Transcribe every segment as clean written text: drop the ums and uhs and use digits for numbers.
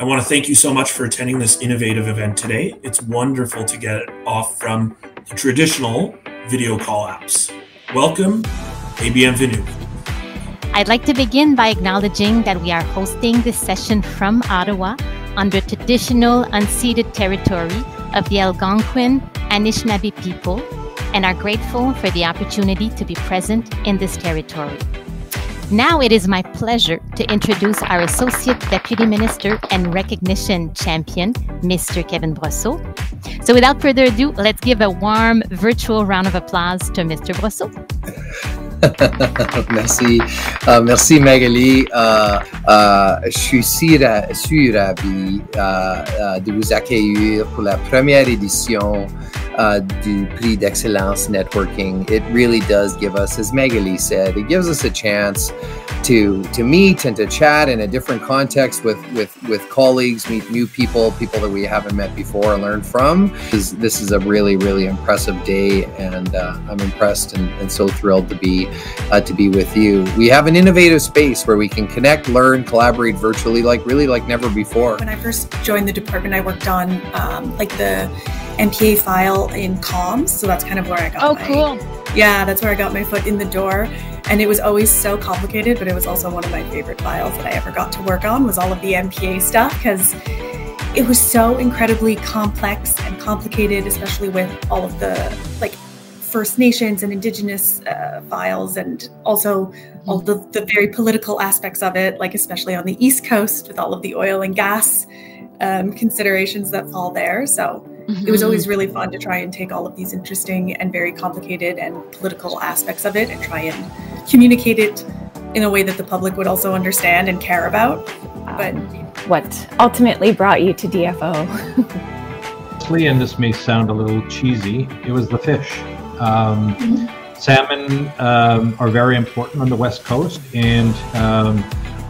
I want to thank you so much for attending this innovative event today. It's wonderful to get off from the traditional video call apps. Welcome et bienvenue. I'd like to begin by acknowledging that we are hosting this session from Ottawa on the traditional unceded territory of the Algonquin Anishinaabe people and are grateful for the opportunity to be present in this territory. Now it is my pleasure to introduce our Associate Deputy Minister and Recognition Champion, Mr. Kevin Brosseau. So without further ado, let's give a warm virtual round of applause to Mr. Brosseau. Merci. Merci Magali. Je suis si ravi de vous accueillir pour la première édition du Prix d'Excellence Networking. It really does give us, as Magali said, it gives us a chance to meet and to chat in a different context with colleagues, meet new people that we haven't met before and learn from. This is a really, really impressive day, and I'm impressed and so thrilled to be with you. We have an innovative space where we can connect, learn, collaborate virtually like never before. When I first joined the department, I worked on like the MPA file in comms, so that's kind of where I got cool. Yeah, that's where I got my foot in the door. And it was always so complicated, but it was also one of my favorite files that I ever got to work on, was all of the MPA stuff, because it was so incredibly complex and complicated, especially with all of the like First Nations and Indigenous files, and also all the very political aspects of it, like especially on the East Coast with all of the oil and gas considerations that fall there. So it was always really fun to try and take all of these interesting and very complicated and political aspects of it and try and communicate it in a way that the public would also understand and care about. But what ultimately brought you to DFO? And this may sound a little cheesy, it was the fish. Salmon are very important on the West Coast, and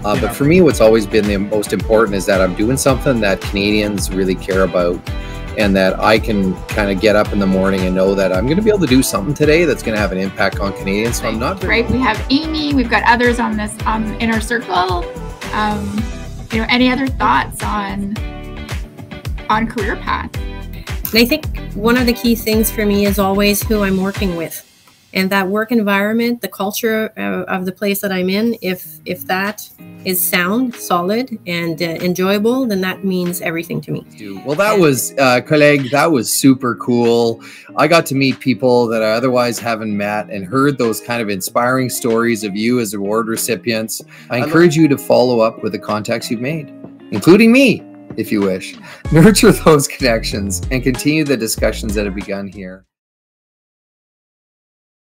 but for me, what's always been the most important is that I'm doing something that Canadians really care about, and that I can kind of get up in the morning and know that I'm going to be able to do something today that's going to have an impact on Canadians. So I'm not right. We have Amy. We've got others on this in our circle. You know, any other thoughts on career path? And I think one of the key things for me is always who I'm working with, and that work environment, the culture of the place that I'm in. If that is sound, solid, and enjoyable, then that means everything to me. Well, that was, collègue, that was super cool. I got to meet people that I otherwise haven't met and heard those kind of inspiring stories of you as award recipients. I encourage you to follow up with the contacts you've made, including me, if you wish. Nurture those connections and continue the discussions that have begun here.